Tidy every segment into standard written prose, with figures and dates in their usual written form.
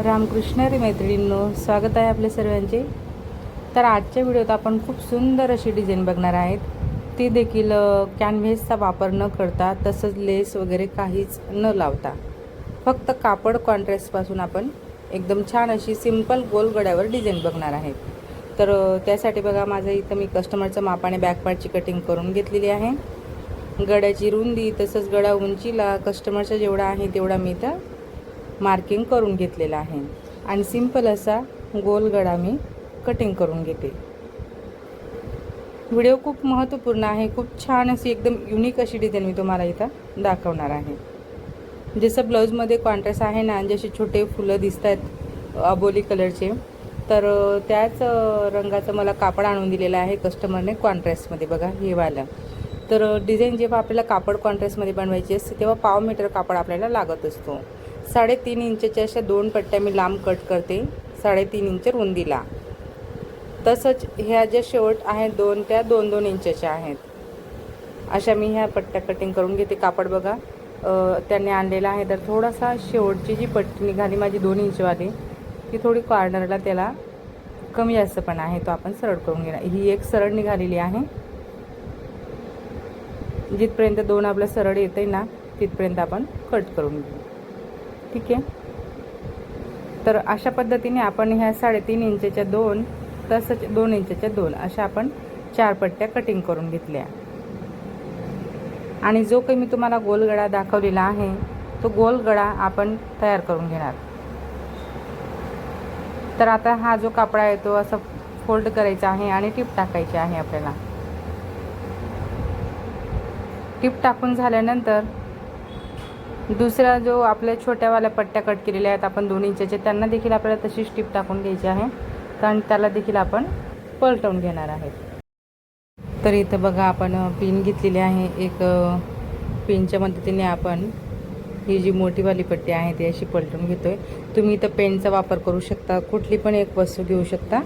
रामकृष्ण हरी मैत्रिणींनो, स्वागत आहे आपले सर्वांचे। तर आजच्या व्हिडिओत आपण खूप सुंदर अशी डिझाईन बघणार आहेत। ती देखील कॅनव्हासचा वापर न करता, तसंच लेस वगैरे काहीच न लावता, फक्त कापड कॉन्ट्रास्टपासून आपण एकदम छान अशी सिंपल गोल गळ्यावर डिझाईन बघणार आहेत। तर त्यासाठी बघा, माझं इथं मी कस्टमरच्या मापाने बॅक पार्टची कटिंग करून घेतलेली आहे। गळ्याची रुंदी तसंच गळा उंचीला कस्टमरचा जेवढा आहे तेवढा मी इथं मार्किंग करून घेतलेला आहे आणि सिंपल असा गोल गळा मी कटिंग करून घेते। व्हिडिओ खूप महत्त्वपूर्ण आहे। खूप छान अशी एकदम युनिक अशी डिझाईन मी तुम्हाला इथं दाखवणार आहे। जसं ब्लाऊजमध्ये कॉन्ट्रास्ट आहे ना, जसे छोटे फुलं दिसत आहेत अबोली कलरचे, तर त्याच रंगाचं मला कापड आणून दिलेलं आहे कस्टमरने कॉन्ट्रास्टमध्ये। बघा हे वाला, तर डिझाईन जेव्हा आपल्याला कापड कॉन्ट्रास्टमध्ये बनवायची असते तेव्हा पाव मीटर कापड आपल्याला लागत असतो। 3.5 इंचच्या अशा 2 पट्ट्या मी लांब कट करते, 3.5 इंच रुंदीला। तसंच ह्या ज्या शेवट आहेत दोन, त्या 2-2 इंचच्या आहेत। अशा मी ह्या पट्ट्या कटिंग करून घेते। कापड बघा त्यांनी आणलेला आहे, तर थोडासा शेवटची जी पट्टी निघाली माझी 2 इंचवाली, ती थोडी कॉर्नरला त्याला कमी जास्त पण आहे, तो आपण सरळ करून घेणार। ही एक सरळ निघालेली आहे, जिथपर्यंत 2 आपलं सरळ येते ना तिथपर्यंत आपण कट करून घेऊ, ठीक आहे। तर अशा पद्धतीने आपण ह्या 3.5 इंचच्या 2, तसंच 2 इंचच्या 2 अशा आपण 4 पट्ट्या कटिंग करून घेतल्या। आणि जो काही मी तुम्हाला गोल गळा दाखवलेला आहे तो गोल गळा आपण तयार करून घेणार। तर आता हा जो कापडा आहे तो असा फोल्ड करायचा आहे आणि टिप टाकायची आहे आपल्याला। टिप टाकून झाल्यानंतर दुसरा जो आपल्या छोट्यावाल्या पट्ट्या कट केलेल्या आहेत आपण 2 इंचच्या, त्यांना देखील आपल्याला तशीच टिप टाकून घ्यायची आहे, कारण त्याला देखील आपण पलटवून घेणार आहे। तर इथं बघा आपण पिन घेतलेली आहे। एक पिनच्या मदतीने आपण ही जी मोठीवाली पट्टी आहे ती अशी पलटून घेतोय। तुम्ही इथं पेनचा वापर करू शकता, कुठली पण एक वस्तू घेऊ शकता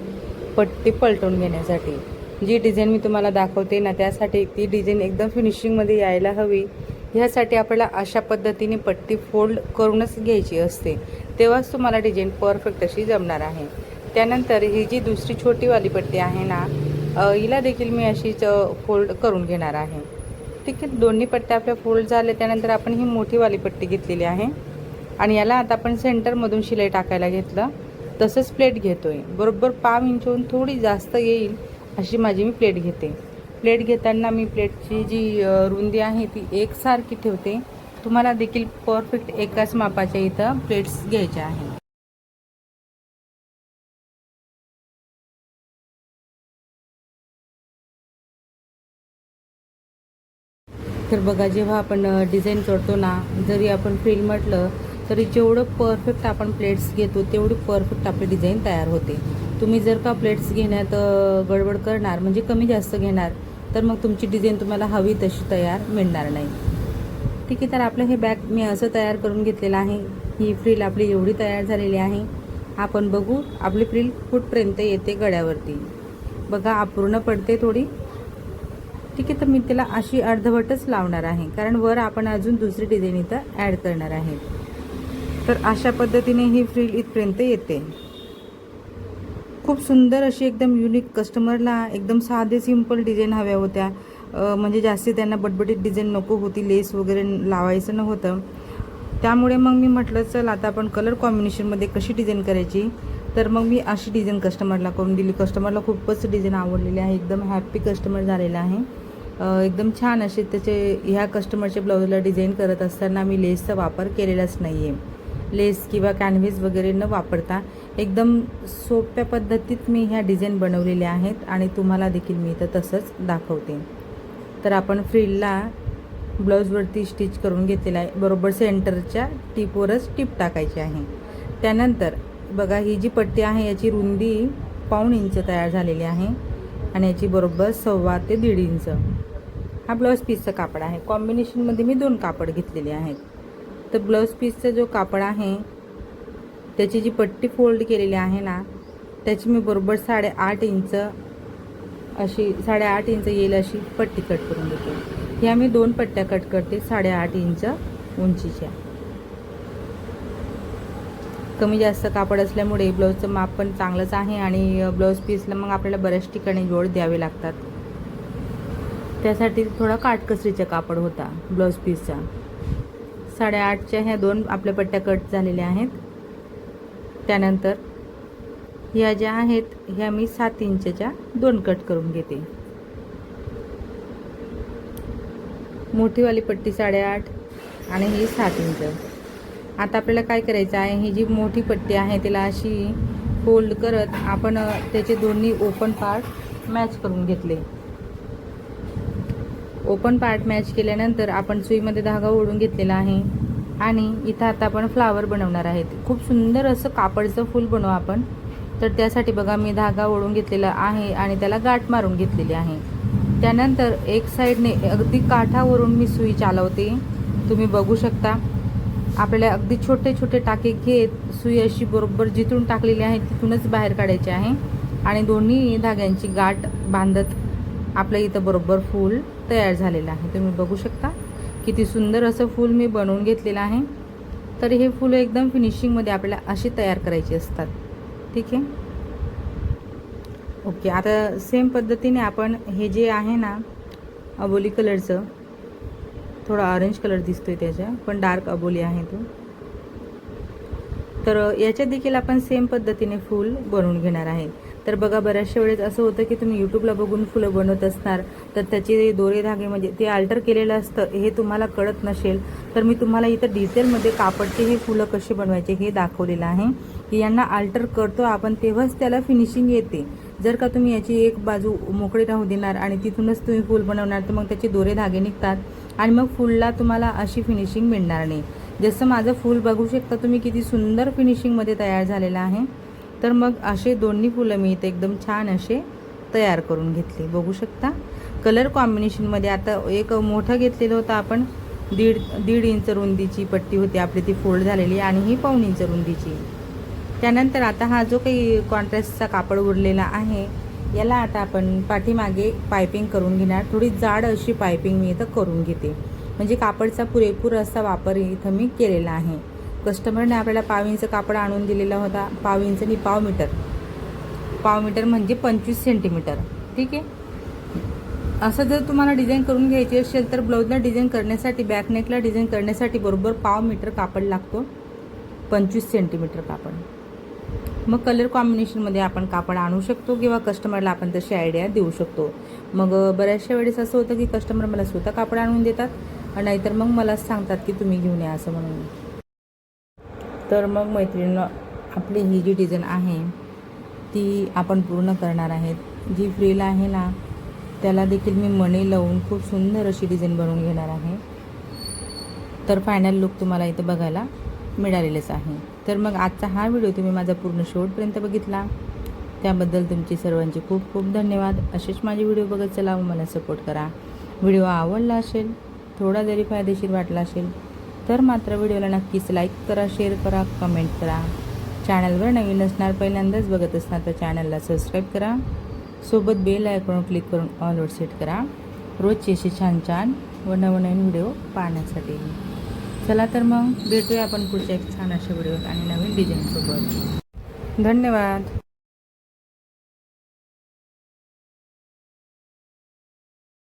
पट्टी पलटून घेण्यासाठी। जी डिझाईन मी तुम्हाला दाखवते ना, त्यासाठी ती डिझाईन एकदम फिनिशिंगमध्ये यायला हवी, ह्यासाठी आपल्याला अशा पद्धतीने पट्टी फोल्ड करूनच घ्यायची असते, तेव्हाच तुम्हाला डिझाईन परफेक्ट अशी जमणार आहे। त्यानंतर ही जी दुसरी छोटीवाली पट्टी आहे ना, हिला देखील मी अशीच फोल्ड करून घेणार आहे, ठीक आहे। दोन्ही पट्ट्या आपल्या फोल्ड झाल्या त्यानंतर आपण ही मोठीवाली पट्टी घेतलेली आहे आणि याला आता आपण सेंटरमधून शिलाई टाकायला घेतलं, तसंच प्लेट घेतोय। बरोबर पाव इंचहून थोडी जास्त येईल अशी माझी मी प्लेट घेते। प्लेट घेताना मी प्लेटची जी रुंदी आहे ती एकसारखी ठेवते। तुम्हाला देखील परफेक्ट एकाच मापाच्या इथं प्लेट्स घ्यायच्या आहे। तर बघा, जेव्हा आपण डिझाईन करतो ना, जरी आपण फ्रिल म्हटलं तरी जेवढं परफेक्ट आपण प्लेट्स घेतो तेवढी परफेक्ट आपली डिझाईन तयार होते। तुम्ही जर का प्लेट्स घेण्यात गडबड करणार, म्हणजे कमी जास्त घेणार, तर मग तुमची डिझाईन तुम्हाला हवी तशी तयार मिळणार नाही, ठीक आहे। तर आपलं हे बॅग मी असं तयार करून घेतलेलं आहे। ही फ्रिल आपली एवढी तयार झालेली आहे। आपण बघू आपली फ्रिल कुठपर्यंत येते गळ्यावरती। बघा अपूर्ण पडते थोडी, ठीक आहे। तर मी त्याला अशी अर्धवटच लावणार आहे, कारण वर आपण अजून दुसरी डिझाईन इथं ॲड करणार आहे। तर अशा पद्धतीने ही फ्रिल इथपर्यंत येते। खूप सुंदर अशी एकदम युनिक, कस्टमरला एकदम साधे सिंपल डिझाईन हव्या होत्या, म्हणजे जास्ती त्यांना बटबटीत डिझाईन नको होती, लेस वगैरे लावायचं नव्हतं। त्यामुळे मग मी म्हटलं चल आता आपण कलर कॉम्बिनेशनमध्ये कशी डिझाईन करायची, तर मग मी अशी डिझाईन कस्टमरला करून दिली। कस्टमरला खूपच डिझाईन आवडलेली आहे, एकदम हॅप्पी कस्टमर झालेला आहे। एकदम छान असे त्याचे ह्या कस्टमरच्या ब्लाऊजला डिझाईन करत असताना मी लेसचा वापर केलेलाच नाही आहे। लेस किंवा कॅनव्हास वगैरे न वापरता एकदम सोप्या पद्धतीत मी ह्या डिझाईन बनवलेल्या आहेत आणि तुम्हाला देखील मी इथं तसंच दाखवते। तर आपण फ्रिलला ब्लाऊजवरती स्टिच करून घेतलेला आहे, बरोबर सेंटरच्या टिपवरच टिप टाकायची आहे। त्यानंतर बघा, ही जी पट्टी आहे याची रुंदी 1.25 इंच तयार झालेली आहे आणि याची बरोबर 1.25 ते 1.5 इंच हा ब्लाऊज पीसचा कापड आहे। कॉम्बिनेशनमध्ये मी 2 कापड घेतलेले आहेत। तर ब्लाऊज पीसचा जो कापड आहे त्याची जी पट्टी फोल्ड केलेली आहे ना, त्याची मी बरोबर 8.5 इंच अशी 8.5 इंच येईल अशी पट्टी कट करून घेते। ह्या मी 2 पट्ट्या कट करते 8.5 इंच उंचीच्या। कमी जास्त कापड असल्यामुळे ब्लाऊजचं माप पण चांगलंच आहे आणि ब्लाऊज पीसला मग आपल्याला बऱ्याच ठिकाणी जोड द्यावे लागतात. त्यासाठी थोडा काटकसरीचा कापड होता ब्लाऊज पीसचा. 8.5च्या ह्या 2 आपल्या पट्ट्या कट झालेल्या आहेत. त्यानंतर ह्या ज्या आहेत ह्या मी 7 इंचच्या 2 कट करून घेते. मोठीवाली पट्टी 8.5 आणि ही 7 इंच. आता आपल्याला काय करायचं आहे, ही जी मोठी पट्टी आहे तिला अशी फोल्ड करत आपण त्याचे दोन्ही ओपन पार्ट मॅच करून घेतले. ओपन पार्ट मॅच केल्यानंतर आपण सुईमध्ये धागा ओढून घेतलेला आहे आणि इथं आता आपण फ्लावर बनवणार आहेत. खूप सुंदर असं कापडचं फूल बनवू आपण. तर त्यासाठी बघा मी धागा ओढून घेतलेला आहे आणि त्याला गाठ मारून घेतलेली आहे. त्यानंतर एक साईडने अगदी काठावरून मी सुई चालवते. तुम्ही बघू शकता. आपल्याला अगदी छोटे छोटे टाके घेत सुई अशी बरोबर जिथून टाकलेली आहे तिथूनच बाहेर काढायची आहे आणि दोन्ही धाग्यांची गाठ बांधत आपलं इथं बरोबर फूल तयार झालेलं आहे. तुम्ही बघू शकता किती सुंदर असं फूल मी बनवून घेतलेलं आहे. तर हे फुलं एकदम फिनिशिंगमध्ये आपल्याला अशी तयार करायची असतात. ठीक आहे. ओके. आता सेम पद्धतीने आपण हे जे आहे ना अबोली कलरचं, थोडा ऑरेंज कलर दिसतोय त्याच्या, पण डार्क अबोली आहे तो. तर याच्यात देखील आपण सेम पद्धतीने फूल बनवून घेणार आहे. तर बघा बऱ्याचशा वेळेस असं होतं की तुम्ही यूट्यूबला बघून फुलं बनवत असणार तर त्याचे दोरे धागे म्हणजे ते अल्टर केलेलं असतं हे तुम्हाला कळत नसेल. तर मी तुम्हाला इथं डिटेलमध्ये कापडचे हे फुलं कसे बनवायचे हे दाखवलेलं आहे की यांना अल्टर करतो आपण तेव्हाच त्याला फिनिशिंग येते. जर का तुम्ही याची एक बाजू मोकळी राहू देणार आणि तिथूनच तुम्ही फूल बनवणार तर मग त्याचे दोरे धागे निघतात आणि मग फुलला तुम्हाला अशी फिनिशिंग मिळणार नाही. जसं माझं फूल बघू शकता तुम्ही किती सुंदर फिनिशिंगमध्ये तयार झालेलं आहे. तर मग असे दोन्ही फुलं मी इथे एकदम छान असे तयार करून घेतले. बघू शकता कलर कॉम्बिनेशनमध्ये. आता एक मोठं घेतलेलं होतं आपण, 1.5 इंच रुंदीची पट्टी होती आपली ती फोल्ड झालेली आणि ही 1.5 इंच रुंदीची. त्यानंतर आता हा जो काही कॉन्ट्रास्टचा कापड उरलेला आहे याला आता आपण पाठीमागे पायपिंग करून घेणार. थोडी जाड अशी पायपिंग मी इथं करून घेते म्हणजे कापडचा पुरेपूर असा वापर इथं मी केलेला आहे. कस्टमरने आपल्याला 1.5 इंच कापड आणून दिलेला होता. 1.5 इंच आणि 1.5 मीटर. 1.5 मीटर म्हणजे 25 सेंटीमीटर. ठीक आहे. असं जर तुम्हाला डिझाईन करून घ्यायची असेल तर ब्लाऊजला डिझाईन करण्यासाठी, बॅक नेकला डिझाईन करण्यासाठी बरोबर 1.5 मीटर कापड लागतो, 25 सेंटीमीटर कापड. मग कलर कॉम्बिनेशनमध्ये आपण कापड आणू शकतो किंवा कस्टमरला आपण तशी आयडिया देऊ शकतो. मग बऱ्याचशा वेळेस असं होतं की कस्टमर मला स्वतः कापड आणून देतात नाहीतर मग मला सांगतात की तुम्ही घेऊन या असं म्हणून. तर मग मैत्रिणींनो आपली ही जी डिझाईन आहे ती आपण पूर्ण करणार आहेत. जी फ्रील आहे ना त्याला देखील मी मणी लावून खूप सुंदर अशी डिझाईन बनवून घेणार आहे. तर फायनल लुक तुम्हाला इथं बघायला मिळालेलंच आहे. तर मग आजचा हा व्हिडिओ तुम्ही माझा पूर्ण शेवटपर्यंत बघितला त्याबद्दल तुमची सर्वांची खूप खूप धन्यवाद. असेच माझे व्हिडिओ बघत चला, मला सपोर्ट करा. व्हिडिओ आवडला असेल, थोडा जरी फायदेशीर वाटला असेल तर मात्र व्हिडिओला नक्कीच लाईक करा, शेअर करा, कमेंट करा. चॅनलवर नवीन असणार, पहिल्यांदाच बघत असणार तर चॅनलला सबस्क्राईब करा. सोबत बेल आयकॉन क्लिक करून ऑलवर सेट करा रोजचे असे छान छान व नवनवीन व्हिडिओ पाहण्यासाठी. चला तर मग भेटूया आपण पुढच्या एक छान अशा व्हिडिओत आणि नवीन डिझाईनसोबत. धन्यवाद.